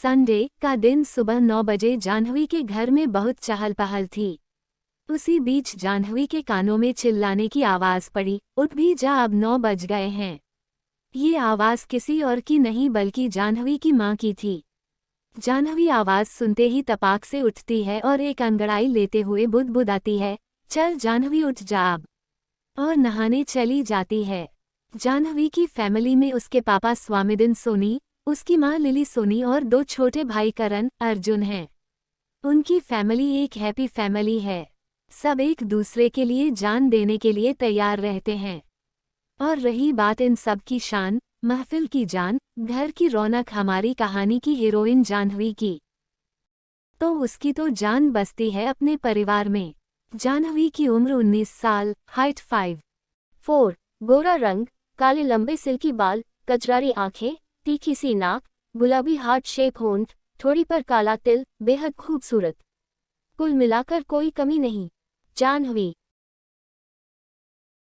Sunday का दिन सुबह 9 बजे जाह्नवी के घर में बहुत चहल पहल थी। उसी बीच जाह्नवी के कानों में चिल्लाने की आवाज पड़ी, उठ भी जा, अब 9 बज गए हैं। ये आवाज किसी और की नहीं बल्कि जाह्नवी की माँ की थी। जाह्नवी आवाज सुनते ही तपाक से उठती है और एक अंगड़ाई लेते हुए बुदबुदाती है, चल जाह्नवी उठ जा अब, और नहाने चली जाती है। जाह्नवी की फैमिली में उसके पापा स्वामीदिन सोनी, उसकी माँ लिली सोनी और 2 छोटे भाई करण, अर्जुन हैं। उनकी फैमिली एक हैप्पी फैमिली है। सब एक दूसरे के लिए जान देने के लिए तैयार रहते हैं। और रही बात इन सब की शान, महफिल की जान, घर की रौनक, हमारी कहानी की हीरोइन जाह्नवी की, तो उसकी तो जान बसती है अपने परिवार में। जाह्नवी की उम्र 19 साल, हाइट 5'4", गोरा रंग, काले लंबे सिल्की बाल, कजरारी आंखें, तीखी सी नाक, गुलाबी हार्ट शेप होंठ, थोड़ी पर काला तिल, बेहद खूबसूरत। कुल मिलाकर कोई कमी नहीं।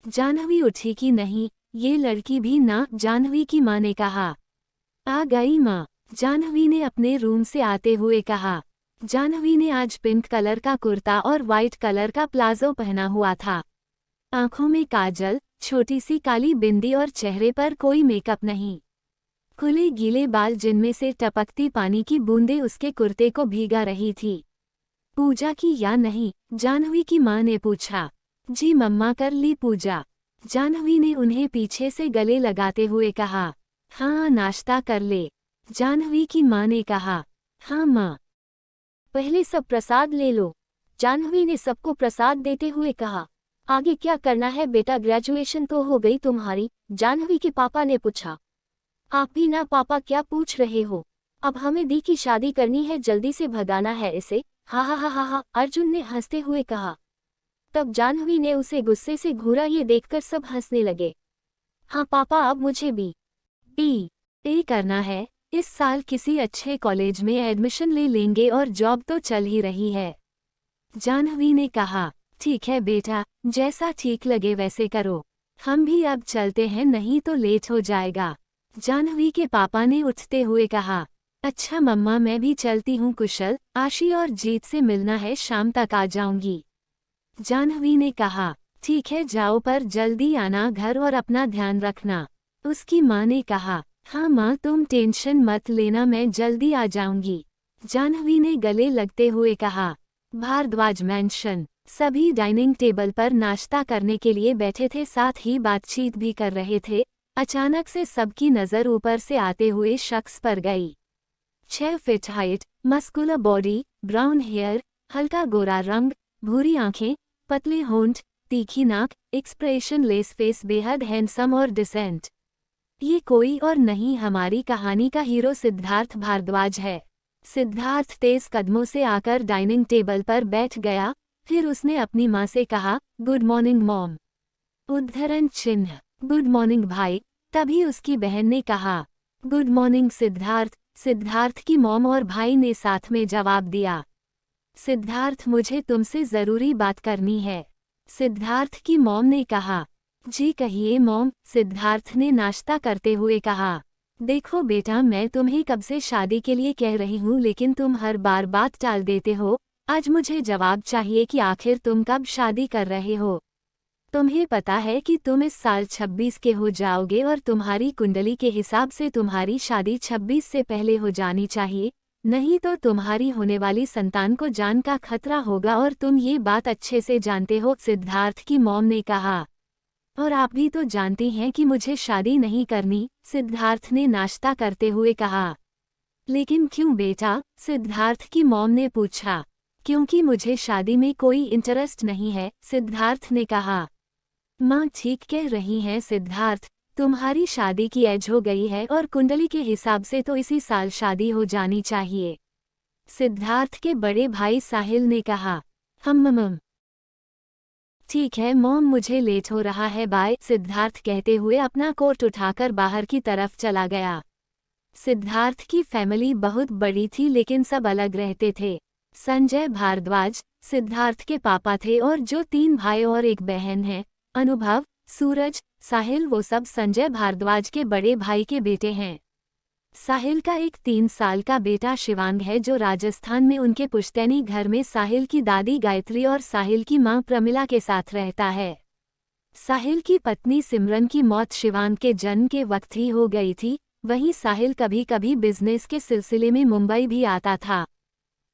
जाह्नवी उठी कि नहीं, ये लड़की भी ना, जाह्नवी की माँ ने कहा। आ गई माँ, जाह्नवी ने अपने रूम से आते हुए कहा। जाह्नवी ने आज पिंक कलर का कुर्ता और वाइट कलर का प्लाजो पहना हुआ था। आंखों में काजल, छोटी सी काली बिंदी और चेहरे पर कोई मेकअप नहीं। खुले गीले बाल जिनमें से टपकती पानी की बूंदें उसके कुर्ते को भीगा रही थी। पूजा की या नहीं, जाह्नवी की माँ ने पूछा। जी मम्मा, कर ली पूजा, जाह्नवी ने उन्हें पीछे से गले लगाते हुए कहा। हाँ, नाश्ता कर ले, जाह्नवी की माँ ने कहा। हाँ माँ, पहले सब प्रसाद ले लो, जाह्नवी ने सबको प्रसाद देते हुए कहा। आगे क्या करना है बेटा, ग्रेजुएशन तो हो गई तुम्हारी, जाह्नवी के पापा ने पूछा। आप भी ना पापा, क्या पूछ रहे हो, अब हमें दी की शादी करनी है, जल्दी से भगाना है इसे। हा हा हा हा हा, अर्जुन ने हंसते हुए कहा। तब जाह्नवी ने उसे गुस्से से घूरा, ये देखकर सब हंसने लगे। हाँ पापा, अब मुझे बी.ए करना है, इस साल किसी अच्छे कॉलेज में एडमिशन ले लेंगे और जॉब तो चल ही रही है। जाह्नवी ने कहा। ठीक है बेटा, जैसा ठीक लगे वैसे करो, हम भी अब चलते हैं, नहीं तो लेट हो जाएगा, जाह्नवी के पापा ने उठते हुए कहा। अच्छा मम्मा, मैं भी चलती हूँ, कुशल, आशी और जीत से मिलना है, शाम तक आ जाऊंगी, जाह्नवी ने कहा। ठीक है जाओ, पर जल्दी आना घर और अपना ध्यान रखना, उसकी माँ ने कहा। हाँ माँ, तुम टेंशन मत लेना, मैं जल्दी आ जाऊंगी, जाह्नवी ने गले लगते हुए कहा। भारद्वाज मैंशन। सभी डाइनिंग टेबल पर नाश्ता करने के लिए बैठे थे, साथ ही बातचीत भी कर रहे थे। अचानक से सबकी नज़र ऊपर से आते हुए शख्स पर गई। 6 feet height, muscular body, brown hair, हल्का गोरा रंग, भूरी आंखें, पतले होंठ, तीखी नाक, एक्सप्रेशन लेस फेस, बेहद हैंडसम और डिसेंट। ये कोई और नहीं, हमारी कहानी का हीरो सिद्धार्थ भारद्वाज है। सिद्धार्थ तेज कदमों से आकर डाइनिंग टेबल पर बैठ गया, फिर उसने अपनी माँ से कहा, गुड मॉर्निंग मॉम, उद्धरण चिन्ह, गुड मॉर्निंग भाई। तभी उसकी बहन ने कहा, गुड मॉर्निंग सिद्धार्थ। सिद्धार्थ की मॉम और भाई ने साथ में जवाब दिया। सिद्धार्थ, मुझे तुमसे ज़रूरी बात करनी है, सिद्धार्थ की मॉम ने कहा। जी कहिए मॉम, सिद्धार्थ ने नाश्ता करते हुए कहा। देखो बेटा, मैं तुम्हें कब से शादी के लिए कह रही हूँ, लेकिन तुम हर बार बात टाल देते हो। आज मुझे जवाब चाहिए कि आखिर तुम कब शादी कर रहे हो। तुम्हें पता है कि तुम इस साल 26 के हो जाओगे और तुम्हारी कुंडली के हिसाब से तुम्हारी शादी 26 से पहले हो जानी चाहिए, नहीं तो तुम्हारी होने वाली संतान को जान का खतरा होगा, और तुम ये बात अच्छे से जानते हो, सिद्धार्थ की मॉम ने कहा। और आप भी तो जानती हैं कि मुझे शादी नहीं करनी, सिद्धार्थ ने नाश्ता करते हुए कहा। लेकिन क्यों बेटा, सिद्धार्थ की मॉम ने पूछा। क्योंकि मुझे शादी में कोई इंटरेस्ट नहीं है, सिद्धार्थ ने कहा। माँ ठीक कह रही हैं सिद्धार्थ, तुम्हारी शादी की एज हो गई है और कुंडली के हिसाब से तो इसी साल शादी हो जानी चाहिए, सिद्धार्थ के बड़े भाई साहिल ने कहा। मम ठीक है मॉम, मुझे लेट हो रहा है, बाय, सिद्धार्थ कहते हुए अपना कोट उठाकर बाहर की तरफ चला गया। सिद्धार्थ की फैमिली बहुत बड़ी थी, लेकिन सब अलग रहते थे। संजय भारद्वाज सिद्धार्थ के पापा थे, और जो 3 भाई और एक बहन है, अनुभव, सूरज, साहिल, वो सब संजय भारद्वाज के बड़े भाई के बेटे हैं। साहिल का एक 3 साल का बेटा शिवांग है जो राजस्थान में उनके पुश्तैनी घर में साहिल की दादी गायत्री और साहिल की मां प्रमिला के साथ रहता है। साहिल की पत्नी सिमरन की मौत शिवांग के जन्म के वक्त ही हो गई थी। वहीं साहिल कभी कभी बिजनेस के सिलसिले में मुंबई भी आता था।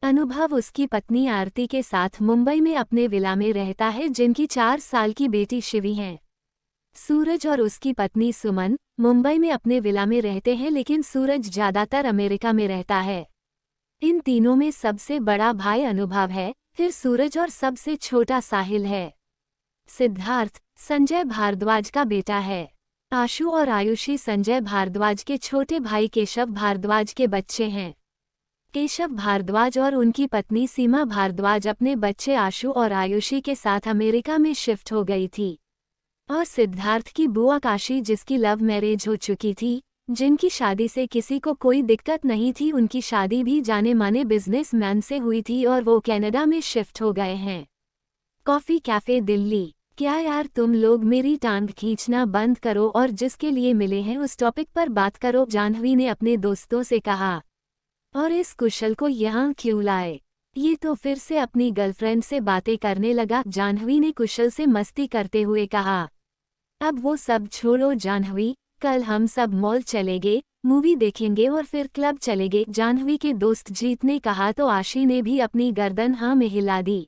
अनुभव उसकी पत्नी आरती के साथ मुंबई में अपने विला में रहता है, जिनकी 4 साल की बेटी शिवी है। सूरज और उसकी पत्नी सुमन मुंबई में अपने विला में रहते हैं, लेकिन सूरज ज्यादातर अमेरिका में रहता है। इन तीनों में सबसे बड़ा भाई अनुभव है, फिर सूरज और सबसे छोटा साहिल है। सिद्धार्थ संजय भारद्वाज का बेटा है। आशु और आयुषी संजय भारद्वाज के छोटे भाई केशव भारद्वाज के बच्चे हैं। केशव भारद्वाज और उनकी पत्नी सीमा भारद्वाज अपने बच्चे आशु और आयुषी के साथ अमेरिका में शिफ्ट हो गई थी। और सिद्धार्थ की बुआ काशी, जिसकी लव मैरिज हो चुकी थी, जिनकी शादी से किसी को कोई दिक्कत नहीं थी, उनकी शादी भी जाने माने बिजनेसमैन से हुई थी और वो कनाडा में शिफ्ट हो गए हैं। Coffee cafe Delhi. क्या यार तुम लोग मेरी टांग खींचना बंद करो और जिसके लिए मिले हैं उस टॉपिक पर बात करो, जाह्नवी ने अपने दोस्तों से कहा। और इस कुशल को यहाँ क्यों लाए? ये तो फिर से अपनी गर्लफ्रेंड से बातें करने लगा, जाह्नवी ने कुशल से मस्ती करते हुए कहा। अब वो सब छोड़ो जाह्नवी, कल हम सब मॉल चलेंगे, मूवी देखेंगे और फिर क्लब चलेंगे, जाह्नवी के दोस्त जीत ने कहा तो आशी ने भी अपनी गर्दन हाँ में हिला दी।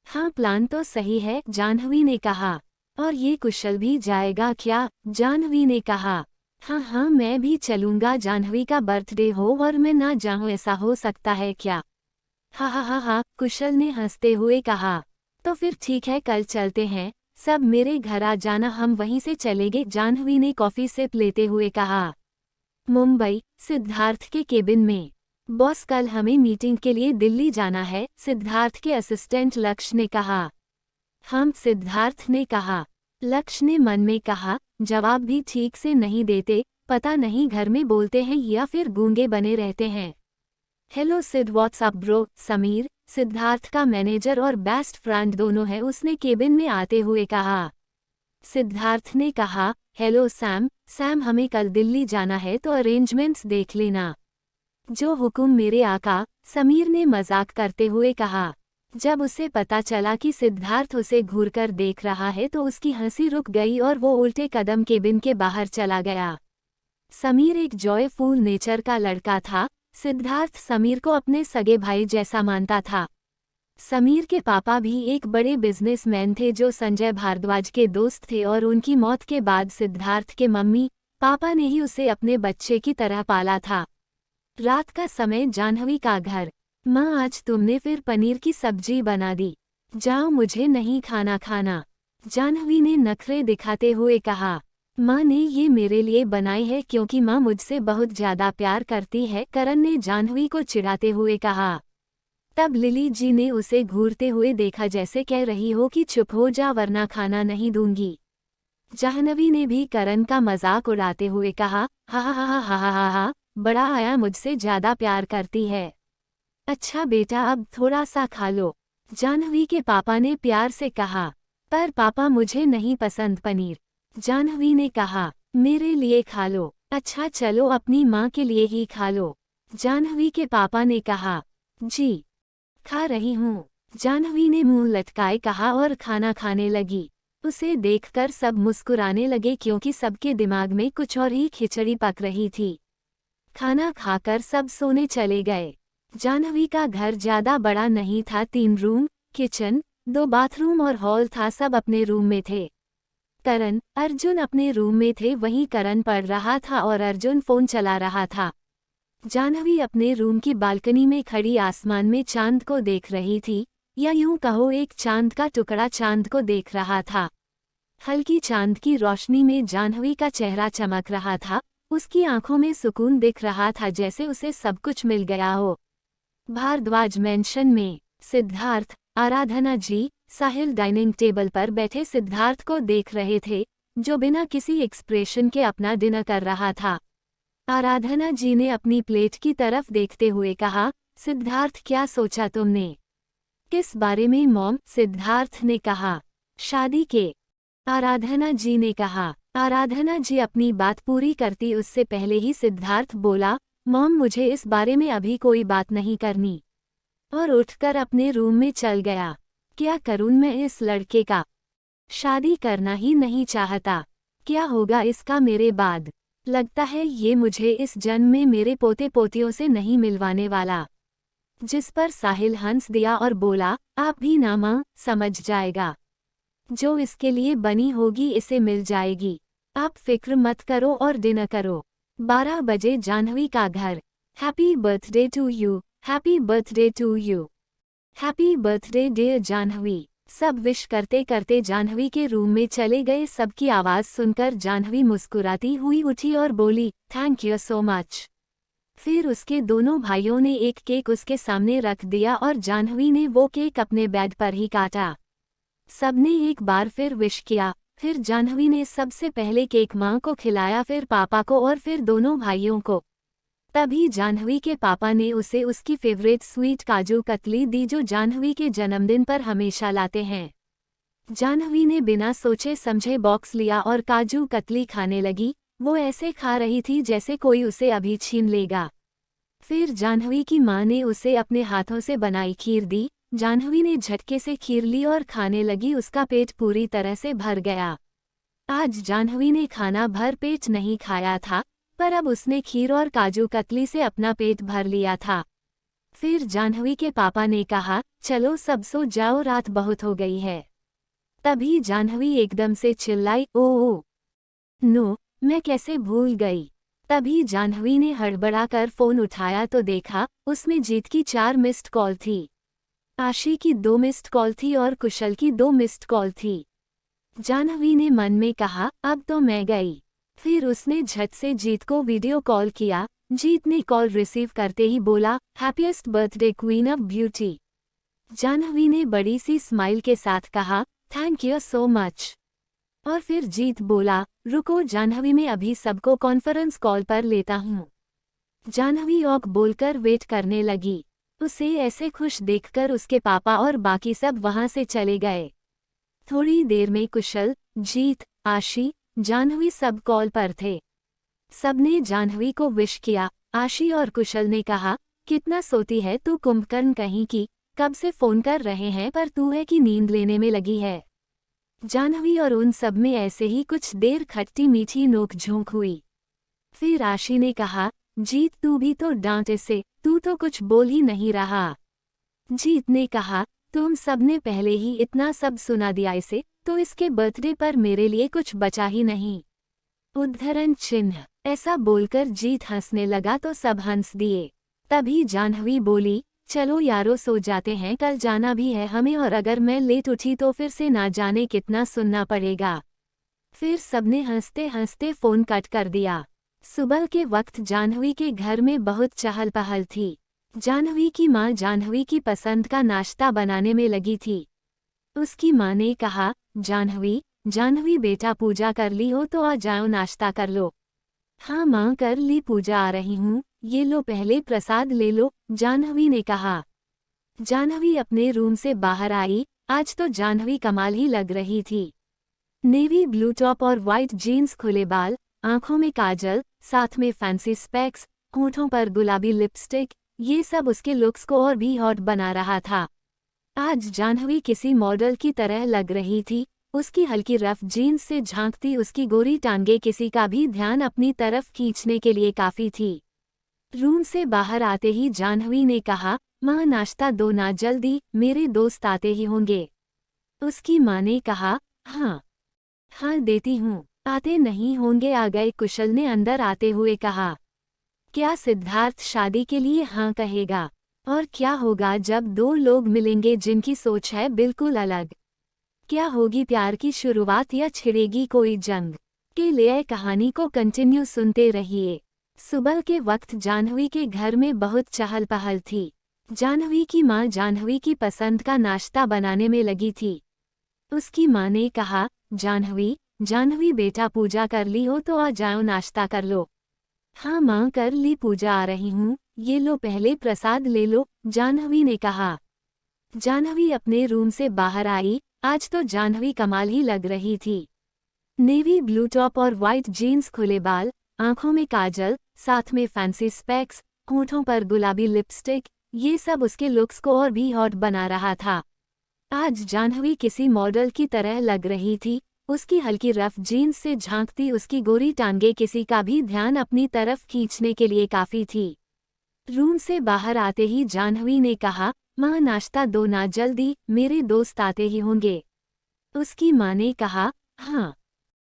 हाँ प्लान तो सही है, जाह्नवी ने कहा। और ये कुशल भी जाएगा क्या? जाह्नवी ने कहा। हाँ हाँ मैं भी चलूंगा, जाह्नवी का बर्थडे हो और मैं ना जाऊँ ऐसा हो सकता है क्या? हाँ हाँ हाँ हाँ, कुशल ने हंसते हुए कहा। तो फिर ठीक है कल चलते हैं, सब मेरे घर आ जाना, हम वहीं से चलेंगे, जाह्नवी ने कॉफी सिप लेते हुए कहा। मुंबई। सिद्धार्थ के केबिन में। बॉस कल हमें मीटिंग के लिए दिल्ली जाना है, सिद्धार्थ के असिस्टेंट लक्ष्य ने कहा। हम, सिद्धार्थ ने कहा। लक्ष्य ने मन में कहा, जवाब भी ठीक से नहीं देते, पता नहीं घर में बोलते हैं या फिर गूंगे बने रहते हैं। Hello Sid, what's up bro? Sameer, Siddharth का मैनेजर और बेस्ट फ्रेंड दोनों है, उसने केबिन में आते हुए कहा। सिद्धार्थ ने कहा, हेलो सैम, सैम हमें कल दिल्ली जाना है तो अरेंजमेंट्स देख लेना। जो हुक्म मेरे आका, समीर ने मजाक करते हुए कहा। जब उसे पता चला कि सिद्धार्थ उसे घूरकर देख रहा है तो उसकी हंसी रुक गई और वो उल्टे कदम केबिन के बाहर चला गया। समीर एक जॉयफुल नेचर का लड़का था। सिद्धार्थ समीर को अपने सगे भाई जैसा मानता था। समीर के पापा भी एक बड़े बिजनेसमैन थे जो संजय भारद्वाज के दोस्त थे और उनकी मौत के बाद सिद्धार्थ के मम्मी पापा ने ही उसे अपने बच्चे की तरह पाला था। रात का समय, जाह्नवी का घर। माँ आज तुमने फिर पनीर की सब्जी बना दी, जाओ मुझे नहीं खाना। जाह्नवी ने नखरे दिखाते हुए कहा। माँ ने ये मेरे लिए बनाई है क्योंकि माँ मुझसे बहुत ज्यादा प्यार करती है, करण ने जाह्नवी को चिढ़ाते हुए कहा। तब लिली जी ने उसे घूरते हुए देखा, जैसे कह रही हो कि चुप हो जा वरना खाना नहीं दूंगी। जाह्नवी ने भी करण का मजाक उड़ाते हुए कहा, हा हा हा हा हा हा हा, बड़ा आया मुझसे ज्यादा प्यार करती है। अच्छा बेटा अब थोड़ा सा खा लो, जाह्नवी के पापा ने प्यार से कहा। पर पापा मुझे नहीं पसंद पनीर, जाह्नवी ने कहा। मेरे लिए खा लो। अच्छा चलो अपनी माँ के लिए ही खा लो, जाह्नवी के पापा ने कहा। जी खा रही हूँ, जाह्नवी ने मुंह लटकाए कहा और खाना खाने लगी। उसे देखकर सब मुस्कुराने लगे क्योंकि सबके दिमाग में कुछ और ही खिचड़ी पक रही थी। खाना खाकर सब सोने चले गए। जाह्नवी का घर ज्यादा बड़ा नहीं था, 3 रूम, किचन, 2 बाथरूम और हॉल था, सब अपने रूम में थे। करण, अर्जुन अपने रूम में थे, वहीं करण पढ़ रहा था और अर्जुन फोन चला रहा था। जाह्नवी अपने रूम की बालकनी में खड़ी आसमान में चांद को देख रही थी, या यूं कहो एक चांद का टुकड़ा चांद को देख रहा था। हल्की चांद की रोशनी में जाह्नवी का चेहरा चमक रहा था, उसकी आंखों में सुकून दिख रहा था, जैसे उसे सब कुछ मिल गया हो। भारद्वाज मैंशन में। सिद्धार्थ, आराधना जी, साहिल डाइनिंग टेबल पर बैठे सिद्धार्थ को देख रहे थे, जो बिना किसी एक्सप्रेशन के अपना डिनर कर रहा था। आराधना जी ने अपनी प्लेट की तरफ देखते हुए कहा, सिद्धार्थ क्या सोचा तुमने? किस बारे में मॉम? सिद्धार्थ ने कहा। शादी के, आराधना जी ने कहा। आराधना जी अपनी बात पूरी करती उससे पहले ही सिद्धार्थ बोला, मॉम मुझे इस बारे में अभी कोई बात नहीं करनी, और उठकर अपने रूम में चल गया। क्या करूं मैं इस लड़के का? शादी करना ही नहीं चाहता। क्या होगा इसका मेरे बाद? लगता है ये मुझे इस जन्म में मेरे पोते पोतियों से नहीं मिलवाने वाला। जिस पर साहिल हंस दिया और बोला, आप भी ना मां, समझ जाएगा। जो इसके लिए बनी होगी इसे मिल जाएगी। आप फिक्र मत करो और डिनर करो। 12 बजे जाह्नवी का घर। Happy birthday to you, happy birthday to you, happy birthday dear Jahnavi. सब विश करते करते जाह्नवी के रूम में चले गए। सबकी आवाज़ सुनकर जाह्नवी मुस्कुराती हुई उठी और बोली, थैंक यू सो मच। फिर उसके दोनों भाइयों ने एक केक उसके सामने रख दिया और जाह्नवी ने वो केक अपने बेड पर ही काटा। सबने एक बार फिर विश किया। फिर जाह्नवी ने सबसे पहले केक मां को खिलाया, फिर पापा को और फिर दोनों भाइयों को। तभी जाह्नवी के पापा ने उसे उसकी फेवरेट स्वीट काजू कतली दी जो जाह्नवी के जन्मदिन पर हमेशा लाते हैं। जाह्नवी ने बिना सोचे समझे बॉक्स लिया और काजू कतली खाने लगी। वो ऐसे खा रही थी जैसे कोई उसे अभी छीन लेगा। फिर जाह्नवी की मां ने उसे अपने हाथों से बनाई खीर दी। जाह्नवी ने झटके से खीर ली और खाने लगी। उसका पेट पूरी तरह से भर गया। आज जाह्नवी ने खाना भर पेट नहीं खाया था, पर अब उसने खीर और काजू कतली से अपना पेट भर लिया था। फिर जाह्नवी के पापा ने कहा, चलो सब सो जाओ, रात बहुत हो गई है। तभी जाह्नवी एकदम से चिल्लाई, ओह नो, मैं कैसे भूल गई। तभी जाह्नवी ने हड़बड़ाकर फ़ोन उठाया तो देखा उसमें जीत की 4 मिस्ड कॉल थी, आशी की 2 मिस्ड कॉल थी और कुशल की 2 मिस्ड कॉल थी। जाह्नवी ने मन में कहा, अब तो मैं गई। फिर उसने झट से जीत को वीडियो कॉल किया। जीत ने कॉल रिसीव करते ही बोला, happiest birthday queen of beauty. Jahnavi ने बड़ी सी स्माइल के साथ कहा, थैंक यू सो मच। और फिर जीत बोला, रुको जाह्नवी, मैं अभी सबको कॉन्फ्रेंस कॉल पर लेता हूँ। जाह्नवी औक बोलकर वेट करने लगी। उसे ऐसे खुश देखकर उसके पापा और बाकी सब वहां से चले गए। थोड़ी देर में कुशल, जीत, आशी, जाह्नवी सब कॉल पर थे। सबने जाह्नवी को विश किया। आशी और कुशल ने कहा, कितना सोती है तू कुंभकर्ण कहीं की, कब से फोन कर रहे हैं पर तू है कि नींद लेने में लगी है। जाह्नवी और उन सब में ऐसे ही कुछ देर खट्टी मीठी नोक-झोंक हुई। फिर आशी ने कहा, जीत तू भी तो डांट इसे, तू तो कुछ बोल ही नहीं रहा। जीत ने कहा, तुम सबने पहले ही इतना सब सुना दिया इसे, तो इसके बर्थडे पर मेरे लिए कुछ बचा ही नहीं। उद्धरण चिन्ह। ऐसा बोलकर जीत हंसने लगा तो सब हंस दिए। तभी जाह्नवी बोली, चलो यारो सो जाते हैं, कल जाना भी है हमें, और अगर मैं लेट उठी तो फिर से ना जाने कितना सुनना पड़ेगा। फिर सबने हंसते हंसते फ़ोन कट कर दिया। सुबह के वक्त जाह्नवी के घर में बहुत चहल पहल थी। जाह्नवी की माँ जाह्नवी की पसंद का नाश्ता बनाने में लगी थी। उसकी माँ ने कहा, जाह्नवी, जाह्नवी बेटा पूजा कर ली हो तो आ जाओ नाश्ता कर लो। हाँ माँ कर ली पूजा, आ रही हूँ, ये लो पहले प्रसाद ले लो, जाह्नवी ने कहा। जाह्नवी अपने रूम से बाहर आई। आज तो जाह्नवी कमाल ही लग रही थी। नेवी ब्लू टॉप और वाइट जीन्स, खुले बाल, आंखों में काजल, साथ में फैंसी स्पेक्स, होठों पर गुलाबी लिपस्टिक, ये सब उसके लुक्स को और भी हॉट बना रहा था। आज जाह्नवी किसी मॉडल की तरह लग रही थी। उसकी हल्की रफ जीन्स से झांकती उसकी गोरी टांगे किसी का भी ध्यान अपनी तरफ खींचने के लिए काफ़ी थी। रूम से बाहर आते ही जाह्नवी ने कहा, माँ नाश्ता दो ना जल्दी, मेरे दोस्त आते ही होंगे। उसकी माँ ने कहा, हाँ देती हूँ, आते नहीं होंगे आ गए, कुशल ने अंदर आते हुए कहा। क्या सिद्धार्थ शादी के लिए हाँ कहेगा? और क्या होगा जब दो लोग मिलेंगे जिनकी सोच है बिल्कुल अलग? क्या होगी प्यार की शुरुआत या छिड़ेगी कोई जंग? के लिए कहानी को कंटिन्यू सुनते रहिए। सुबह के वक्त जाह्नवी के घर में बहुत चहल पहल थी। जाह्नवी की माँ जाह्नवी की पसंद का नाश्ता बनाने में लगी थी। उसकी माँ ने कहा, जाह्नवी, जाह्नवी बेटा पूजा कर ली हो तो आ जाओ नाश्ता कर लो। हाँ माँ कर ली पूजा, आ रही हूँ, ये लो पहले प्रसाद ले लो, जाह्नवी ने कहा। जाह्नवी अपने रूम से बाहर आई। आज तो जाह्नवी कमाल ही लग रही थी। नेवी ब्लू टॉप और वाइट जीन्स, खुले बाल, आंखों में काजल, साथ में फैंसी स्पेक्स, होठों पर गुलाबी लिपस्टिक, ये सब उसके लुक्स को और भी हॉट बना रहा था। आज जाह्नवी किसी मॉडल की तरह लग रही थी। उसकी हल्की रफ जीन्स से झांकती उसकी गोरी टांगे किसी का भी ध्यान अपनी तरफ खींचने के लिए काफी थी। रूम से बाहर आते ही जाह्नवी ने कहा, माँ नाश्ता दो ना जल्दी, मेरे दोस्त आते ही होंगे। उसकी माँ ने कहा, हाँ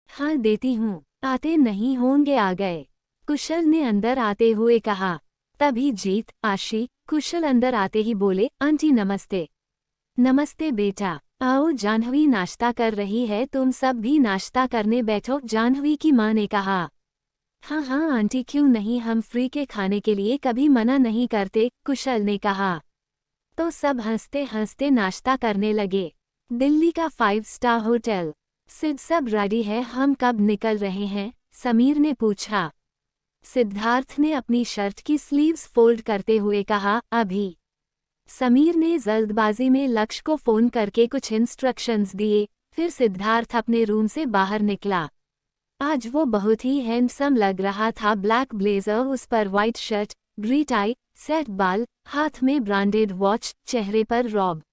हाँ देती हूँ, आते नहीं होंगे आ गए, कुशल ने अंदर आते हुए कहा। तभी जीत, आशी, कुशल अंदर आते ही बोले, आंटी नमस्ते। नमस्ते बेटा, आओ जाह्नवी नाश्ता कर रही है, तुम सब भी नाश्ता करने बैठो, जाह्नवी की माँ ने कहा। हाँ हाँ आंटी क्यों नहीं, हम फ्री के खाने के लिए कभी मना नहीं करते, कुशल ने कहा। तो सब हंसते हंसते नाश्ता करने लगे। दिल्ली का 5 स्टार होटल। सिद्ध सब रेडी है, हम कब निकल रहे हैं, समीर ने पूछा। सिद्धार्थ ने अपनी शर्ट की स्लीव्स फोल्ड करते हुए कहा, अभी। समीर ने जल्दबाजी में लक्ष्य को फोन करके कुछ इंस्ट्रक्शंस दिए, फिर सिद्धार्थ अपने रूम से बाहर निकला। आज वो बहुत ही हैंडसम लग रहा था। ब्लैक ब्लेजर, उस पर व्हाइट शर्ट, ग्री टाई, सेट बाल, हाथ में ब्रांडेड वॉच, चेहरे पर रॉब।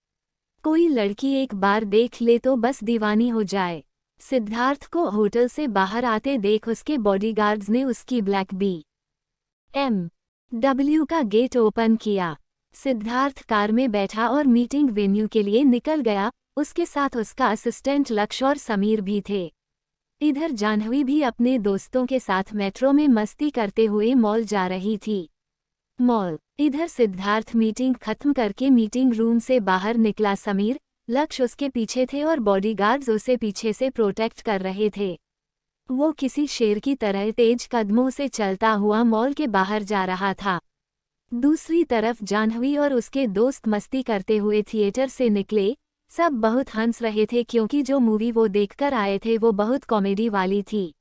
कोई लड़की एक बार देख ले तो बस दीवानी हो जाए। सिद्धार्थ को होटल से बाहर आते देख उसके बॉडीगार्ड्स ने उसकी ब्लैक BMW का गेट ओपन किया। सिद्धार्थ कार में बैठा और मीटिंग वेन्यू के लिए निकल गया। उसके साथ उसका असिस्टेंट लक्ष्य और समीर भी थे। इधर जाह्नवी भी अपने दोस्तों के साथ मेट्रो में मस्ती करते हुए मॉल जा रही थी। मॉल। इधर सिद्धार्थ मीटिंग खत्म करके मीटिंग रूम से बाहर निकला। समीर, लक्ष्य उसके पीछे थे और बॉडीगार्ड्स उसे पीछे से प्रोटेक्ट कर रहे थे। वो किसी शेर की तरह तेज कदमों से चलता हुआ मॉल के बाहर जा रहा था। दूसरी तरफ जाह्नवी और उसके दोस्त मस्ती करते हुए थिएटर से निकले। सब बहुत हंस रहे थे क्योंकि जो मूवी वो देखकर आए थे वो बहुत कॉमेडी वाली थी।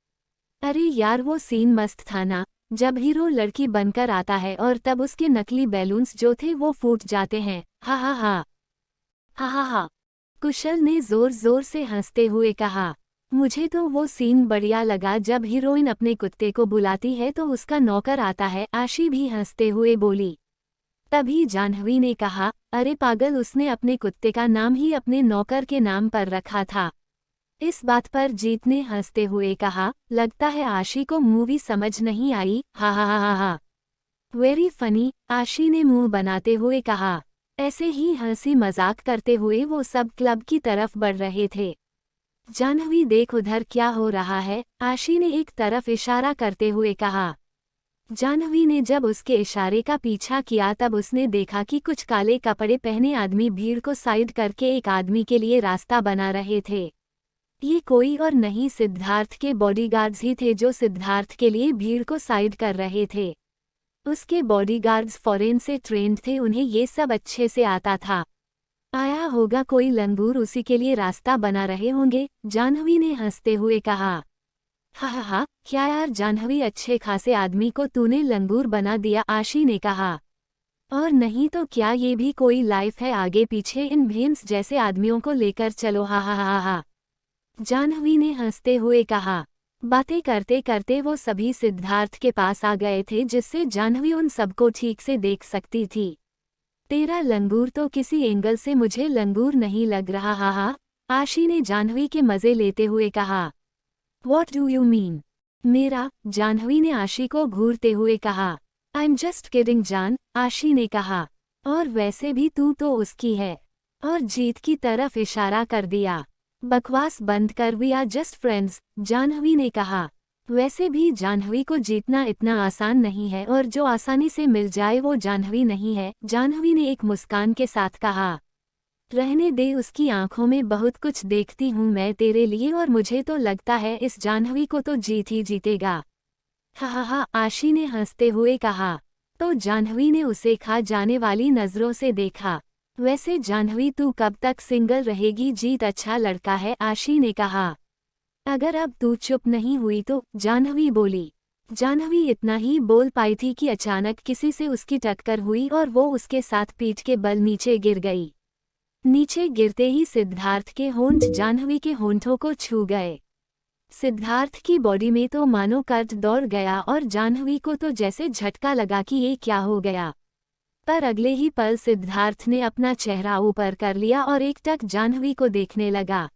अरे यार वो सीन मस्त था ना, जब हीरो लड़की बनकर आता है और तब उसके नकली बैलून्स जो थे वो फूट जाते हैं। हा हा हा हा हा हा। कुशल ने जोर जोर से हंसते हुए कहा। मुझे तो वो सीन बढ़िया लगा जब हीरोइन अपने कुत्ते को बुलाती है तो उसका नौकर आता है, आशी भी हंसते हुए बोली। तभी जाह्नवी ने कहा, अरे पागल, उसने अपने कुत्ते का नाम ही अपने नौकर के नाम पर रखा था। इस बात पर जीत ने हंसते हुए कहा, लगता है आशी को मूवी समझ नहीं आई, हा हा हा हा। वेरी फनी, आशी ने मुंह बनाते हुए कहा। ऐसे ही हंसी मजाक करते हुए वो सब क्लब की तरफ बढ़ रहे थे। जाह्नवी देख उधर क्या हो रहा है, आशी ने एक तरफ इशारा करते हुए कहा। जाह्नवी ने जब उसके इशारे का पीछा किया तब उसने देखा कि कुछ काले कपड़े पहने आदमी भीड़ को साइड करके एक आदमी के लिए रास्ता बना रहे थे। ये कोई और नहीं सिद्धार्थ के बॉडीगार्ड्स ही थे जो सिद्धार्थ के लिए भीड़ को साइड कर रहे थे। उसके बॉडीगार्ड्स फॉरेन से ट्रेंड थे, उन्हें ये सब अच्छे से आता था। आया होगा कोई लंगूर, उसी के लिए रास्ता बना रहे होंगे, जाह्नवी ने हंसते हुए कहा। हा हा हा, क्या यार जाह्नवी, अच्छे खासे आदमी को तूने लंगूर बना दिया, आशी ने कहा। और नहीं तो क्या, ये भी कोई लाइफ है, आगे पीछे इन भेंस जैसे आदमियों को लेकर चलो, हा हा हा हा। जाह्नवी ने हंसते हुए कहा। बातें करते करते वो सभी सिद्धार्थ के पास आ गए थे जिससे जाह्नवी उन सबको ठीक से देख सकती थी। तेरा लंगूर तो किसी एंगल से मुझे लंगूर नहीं लग रहा, हा हा, आशी ने जाह्नवी के मजे लेते हुए कहा। What do you mean? मेरा, जाह्नवी ने आशी को घूरते हुए कहा। I'm just kidding जान, आशी ने कहा। और वैसे भी तू तो उसकी है। और जीत की तरफ इशारा कर दिया। बकवास बंद कर, we are just friends, Jahnavi ने कहा। वैसे भी जाह्नवी को जीतना इतना आसान नहीं है और जो आसानी से मिल जाए वो जाह्नवी नहीं है, जाह्नवी ने एक मुस्कान के साथ कहा। रहने दे, उसकी आंखों में बहुत कुछ देखती हूँ मैं तेरे लिए और मुझे तो लगता है इस जाह्नवी को तो जीत ही जीतेगा। हा हा हा, आशी ने हंसते हुए कहा। तो जाह्नवी ने उसे खा जाने वाली नजरों से देखा। वैसे जाह्नवी तू कब तक सिंगल रहेगी, जीत अच्छा लड़का है, आशी ने कहा। अगर अब तू चुप नहीं हुई तो, जाह्नवी बोली। जाह्नवी इतना ही बोल पाई थी कि अचानक किसी से उसकी टक्कर हुई और वो उसके साथ पीठ के बल नीचे गिर गई। नीचे गिरते ही सिद्धार्थ के होंठ जाह्नवी के होंठों को छू गए। सिद्धार्थ की बॉडी में तो मानो कर्ज दौड़ गया और जाह्नवी को तो जैसे झटका लगा कि ये क्या हो गया। पर अगले ही पल सिद्धार्थ ने अपना चेहरा ऊपर कर लिया और एकटक जाह्नवी को देखने लगा।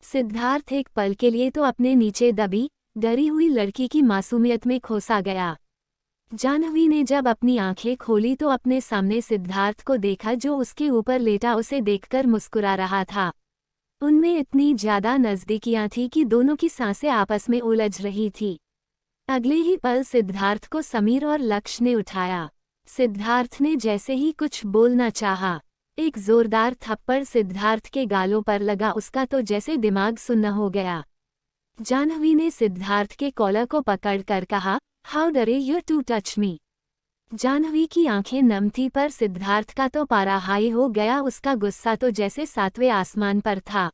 सिद्धार्थ एक पल के लिए तो अपने नीचे दबी डरी हुई लड़की की मासूमियत में खोसा गया। जाह्नवी ने जब अपनी आंखें खोली तो अपने सामने सिद्धार्थ को देखा, जो उसके ऊपर लेटा उसे देखकर मुस्कुरा रहा था। उनमें इतनी ज्यादा नजदीकियां थी कि दोनों की सांसें आपस में उलझ रही थी। अगले ही पल सिद्धार्थ को समीर और लक्ष्य ने उठाया। सिद्धार्थ ने जैसे ही कुछ बोलना चाहा, एक जोरदार थप्पड़ सिद्धार्थ के गालों पर लगा। उसका तो जैसे दिमाग सुन्न हो गया। जाह्नवी ने सिद्धार्थ के कॉलर को पकड़कर कहा, how dare you to touch me. Jahnavi की आंखें नम थी, पर सिद्धार्थ का तो पारा हाई हो गया। उसका गुस्सा तो जैसे सातवें आसमान पर था।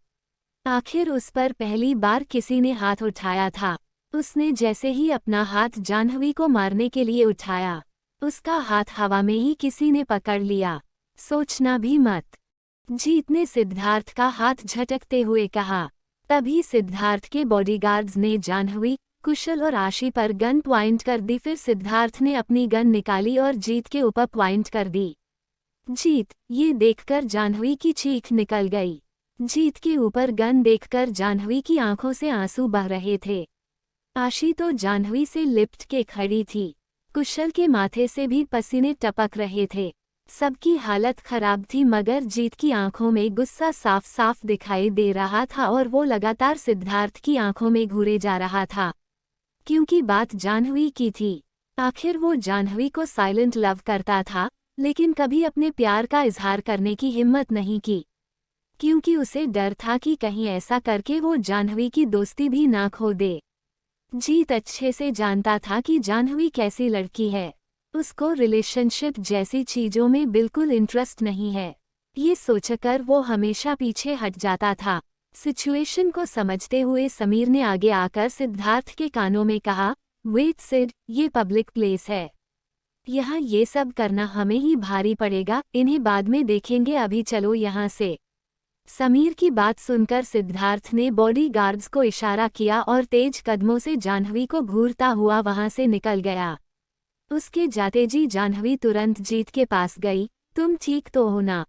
आखिर उस पर पहली बार किसी ने हाथ उठाया था। उसने जैसे ही अपना हाथ जाह्नवी को मारने के लिए उठाया, उसका हाथ हवा में ही किसी ने पकड़ लिया। सोचना भी मत। जीत ने सिद्धार्थ का हाथ झटकते हुए कहा। तभी सिद्धार्थ के बॉडीगार्ड्स ने जाह्नवी, कुशल और आशी पर गन पॉइंट कर दी। फिर सिद्धार्थ ने अपनी गन निकाली और जीत के ऊपर पॉइंट कर दी। जीत, ये देखकर जाह्नवी की चीख निकल गई। जीत के ऊपर गन देखकर जाह्नवी की आंखों से आंसू बह रहे थे। आशी तो जाह्नवी से लिपट के खड़ी थी। कुशल के माथे से भी पसीने टपक रहे थे। सबकी हालत खराब थी, मगर जीत की आंखों में गुस्सा साफ साफ दिखाई दे रहा था और वो लगातार सिद्धार्थ की आंखों में घूरे जा रहा था। क्योंकि बात जाह्नवी की थी। आखिर वो जाह्नवी को साइलेंट लव करता था, लेकिन कभी अपने प्यार का इजहार करने की हिम्मत नहीं की, क्योंकि उसे डर था कि कहीं ऐसा करके वो जाह्नवी की दोस्ती भी ना खो दे। जीत अच्छे से जानता था कि जाह्नवी कैसी लड़की है। उसको रिलेशनशिप जैसी चीजों में बिल्कुल इंटरेस्ट नहीं है। ये सोचकर वो हमेशा पीछे हट जाता था। सिचुएशन को समझते हुए समीर ने आगे आकर सिद्धार्थ के कानों में कहा, वेट सिड, ये पब्लिक प्लेस है। यहाँ ये सब करना हमें ही भारी पड़ेगा। इन्हें बाद में देखेंगे, अभी चलो यहाँ से। समीर की बात सुनकर सिद्धार्थ ने बॉडीगार्ड्स को इशारा किया और तेज कदमों से जाह्नवी को घूरता हुआ वहां से निकल गया। उसके जाते जी जाह्नवी तुरंत जीत के पास गई। तुम ठीक तो हो ना?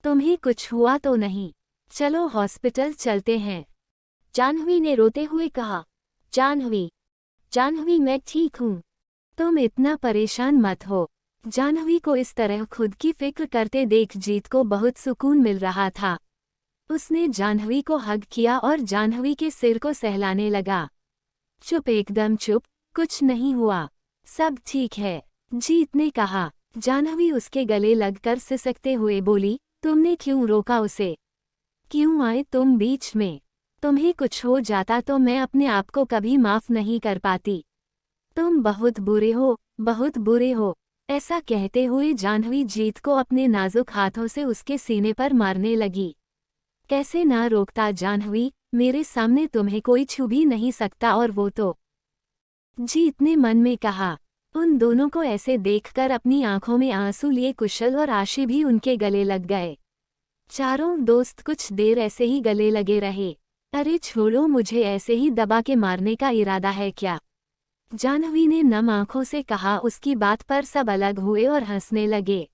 तुम्हें कुछ हुआ तो नहीं? चलो हॉस्पिटल चलते हैं, जाह्नवी ने रोते हुए कहा। जाह्नवी, जाह्नवी मैं ठीक हूँ। तुम इतना परेशान मत हो। जाह्नवी को इस तरह खुद की फिक्र करते देख जीत को बहुत सुकून मिल रहा था। उसने जाह्नवी को हग किया और जाह्नवी के सिर को सहलाने लगा। चुप, एकदम चुप, कुछ नहीं हुआ, सब ठीक है, जीत ने कहा। जाह्नवी उसके गले लगकर सिसकते हुए बोली, तुमने क्यों रोका उसे? क्यों आए तुम बीच में? तुम्हें कुछ हो जाता तो मैं अपने आप को कभी माफ नहीं कर पाती। तुम बहुत बुरे हो, बहुत बुरे हो। ऐसा कहते हुए जाह्नवी जीत को अपने नाजुक हाथों से उसके सीने पर मारने लगी। कैसे ना रोकता जाह्नवी, मेरे सामने तुम्हें कोई छू भी नहीं सकता। और वो तो, जीत ने मन में कहा। उन दोनों को ऐसे देखकर अपनी आंखों में आंसू लिए कुशल और आशी भी उनके गले लग गए। चारों दोस्त कुछ देर ऐसे ही गले लगे रहे। अरे छोड़ो, मुझे ऐसे ही दबा के मारने का इरादा है क्या? जाह्नवी ने नम आंखों से कहा। उसकी बात पर सब अलग हुए और हंसने लगे।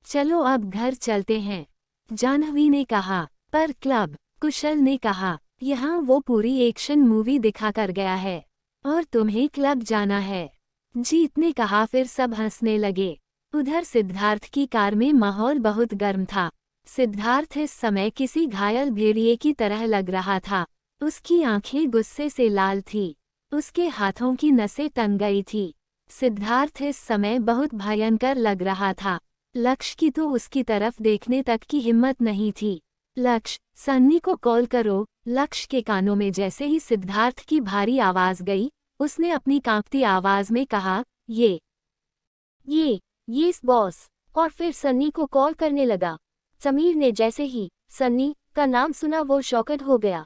चलो अब घर चलते हैं, जाह्नवी ने कहा। पर क्लब, कुशल ने कहा। यहाँ वो पूरी एक्शन मूवी दिखा कर गया है और तुम्हें क्लब जाना है, जीत ने कहा। फिर सब हंसने लगे। उधर सिद्धार्थ की कार में माहौल बहुत गर्म था। सिद्धार्थ इस समय किसी घायल भेड़िए की तरह लग रहा था। उसकी आंखें गुस्से से लाल थी, उसके हाथों की नसें तन गई थी। सिद्धार्थ इस समय बहुत भयंकर लग रहा था। लक्ष्य की तो उसकी तरफ देखने तक की हिम्मत नहीं थी। लक्ष्य, सन्नी को कॉल करो। लक्ष्य के कानों में जैसे ही सिद्धार्थ की भारी आवाज गई, उसने अपनी कांपती आवाज में कहा, ये इस बॉस। और फिर सन्नी को कॉल करने लगा। समीर ने जैसे ही सन्नी का नाम सुना वो शॉक्ड हो गया।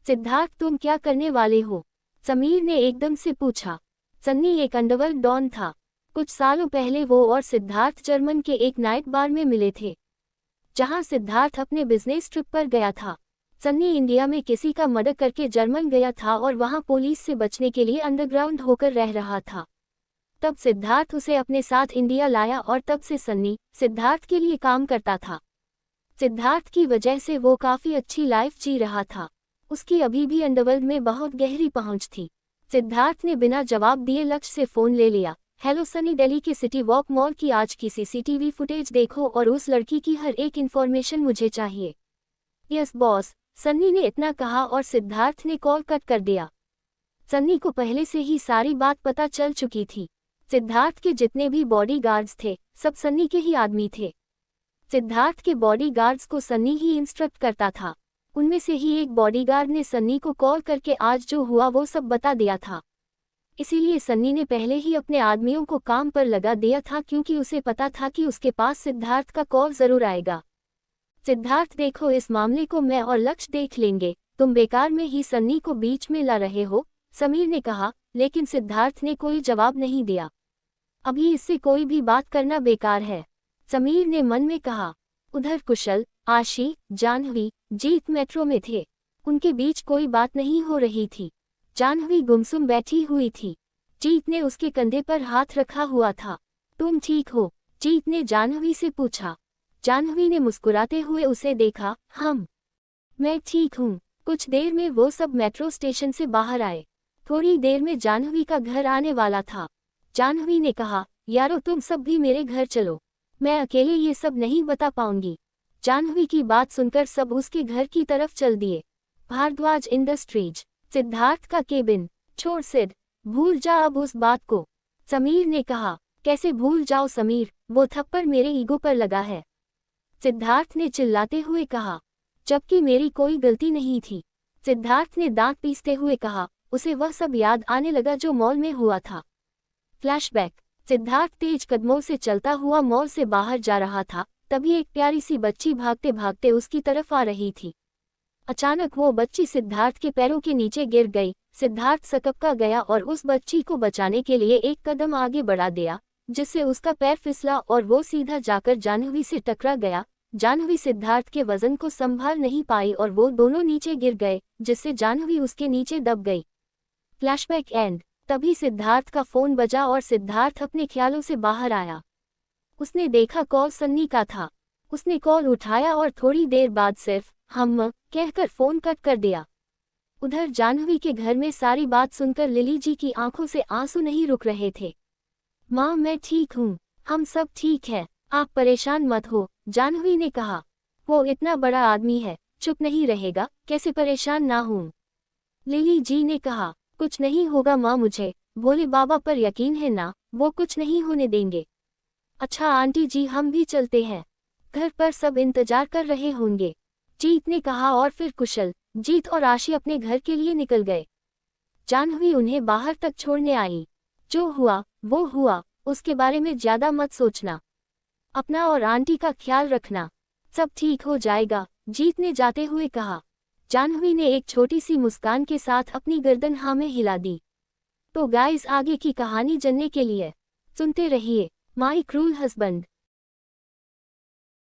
सिद्धार्थ, तुम क्या करने वाले हो? समीर ने एकदम से पूछा। सन्नी एक अंडरवर्ल्ड डॉन था। कुछ सालों पहले वो और सिद्धार्थ जर्मन के एक नाइट बार में मिले थे, जहां सिद्धार्थ अपने बिजनेस ट्रिप पर गया था। सन्नी इंडिया में किसी का मर्डर करके जर्मन गया था और वहां पुलिस से बचने के लिए अंडरग्राउंड होकर रह रहा था। तब सिद्धार्थ उसे अपने साथ इंडिया लाया और तब से सन्नी सिद्धार्थ के लिए काम करता था। सिद्धार्थ की वजह से वो काफ़ी अच्छी लाइफ जी रहा था। उसकी अभी भी अंडरवर्ल्ड में बहुत गहरी पहुंच थी। सिद्धार्थ ने बिना जवाब दिए लक्ष्य से फ़ोन ले लिया। हेलो सनी, दिल्ली के सिटी वॉक मॉल की आज की सीसीटीवी फुटेज देखो और उस लड़की की हर एक इन्फॉर्मेशन मुझे चाहिए। यस बॉस, सन्नी ने इतना कहा और सिद्धार्थ ने कॉल कट कर दिया। सन्नी को पहले से ही सारी बात पता चल चुकी थी। सिद्धार्थ के जितने भी बॉडीगार्ड्स थे सब सन्नी के ही आदमी थे। सिद्धार्थ के बॉडीगार्ड्स को सन्नी ही इंस्ट्रक्ट करता था। उनमें से ही एक बॉडीगार्ड ने सन्नी को कॉल करके आज जो हुआ वो सब बता दिया था। इसीलिए सन्नी ने पहले ही अपने आदमियों को काम पर लगा दिया था, क्योंकि उसे पता था कि उसके पास सिद्धार्थ का कॉल जरूर आएगा। सिद्धार्थ देखो, इस मामले को मैं और लक्ष्य देख लेंगे, तुम बेकार में ही सन्नी को बीच में ला रहे हो, समीर ने कहा। लेकिन सिद्धार्थ ने कोई जवाब नहीं दिया। अभी इससे कोई भी बात करना बेकार है, समीर ने मन में कहा। उधर कुशल, आशी, जाह्नवी, जीत मेट्रो में थे। उनके बीच कोई बात नहीं हो रही थी। जाह्नवी गुमसुम बैठी हुई थी। जीत ने उसके कंधे पर हाथ रखा हुआ था। तुम ठीक हो? जीत ने जाह्नवी से पूछा। जाह्नवी ने मुस्कुराते हुए उसे देखा। मैं ठीक हूँ। कुछ देर में वो सब मेट्रो स्टेशन से बाहर आए। थोड़ी देर में जाह्नवी का घर आने वाला था। जाह्नवी ने कहा, यारो तुम सब भी मेरे घर चलो, मैं अकेले ये सब नहीं बता पाऊंगी। जाह्नवी की बात सुनकर सब उसके घर की तरफ चल दिए। भारद्वाज इंडस्ट्रीज, सिद्धार्थ का केबिन। छोड़ सिड, भूल जा अब उस बात को, समीर ने कहा। कैसे भूल जाओ समीर, वो थप्पड़ मेरे ईगो पर लगा है, सिद्धार्थ ने चिल्लाते हुए कहा। जबकि मेरी कोई गलती नहीं थी, सिद्धार्थ ने दांत पीसते हुए कहा। उसे वह सब याद आने लगा जो मॉल में हुआ था। फ्लैशबैक, सिद्धार्थ तेज कदमों से चलता हुआ मॉल से बाहर जा रहा था। तभी एक प्यारी सी बच्ची भागते भागते उसकी तरफ आ रही थी। अचानक वो बच्ची सिद्धार्थ के पैरों के नीचे गिर गई। सिद्धार्थ सकपका गया और उस बच्ची को बचाने के लिए एक कदम आगे बढ़ा दिया, जिससे उसका पैर फिसला और वो सीधा जाकर जाह्नवी से टकरा गया। जाह्नवी सिद्धार्थ के वजन को संभाल नहीं पाई और वो दोनों नीचे गिर गए, जिससे जाह्नवी उसके नीचे दब गई। Flashback and. तभी सिद्धार्थ का फोन बजा और सिद्धार्थ अपने ख्यालों से बाहर आया। उसने देखा कॉल सन्नी का था। उसने कॉल उठाया और थोड़ी देर बाद सिर्फ कहकर फोन कट कर दिया। उधर जाह्नवी के घर में सारी बात सुनकर लिली जी की आंखों से आंसू नहीं रुक रहे थे। माँ मैं ठीक हूँ, हम सब ठीक है, आप परेशान मत हो, जाह्नवी ने कहा। वो इतना बड़ा आदमी है, चुप नहीं रहेगा, कैसे परेशान ना हूँ, लिली जी ने कहा। कुछ नहीं होगा माँ, मुझे भोले बाबा पर यकीन है ना, वो कुछ नहीं होने देंगे। अच्छा आंटी जी हम भी चलते हैं, घर पर सब इंतजार कर रहे होंगे, जीत ने कहा। और फिर कुशल, जीत और आशी अपने घर के लिए निकल गए। जाह्नवी उन्हें बाहर तक छोड़ने आई। जो हुआ वो हुआ, उसके बारे में ज्यादा मत सोचना, अपना और आंटी का ख्याल रखना, सब ठीक हो जाएगा, जीत ने जाते हुए कहा। जाह्नवी ने एक छोटी सी मुस्कान के साथ अपनी गर्दन हाँ में हिला दी। तो गाइस, आगे की कहानी जानने के लिए सुनते रहिए माई क्रूल हस्बैंड।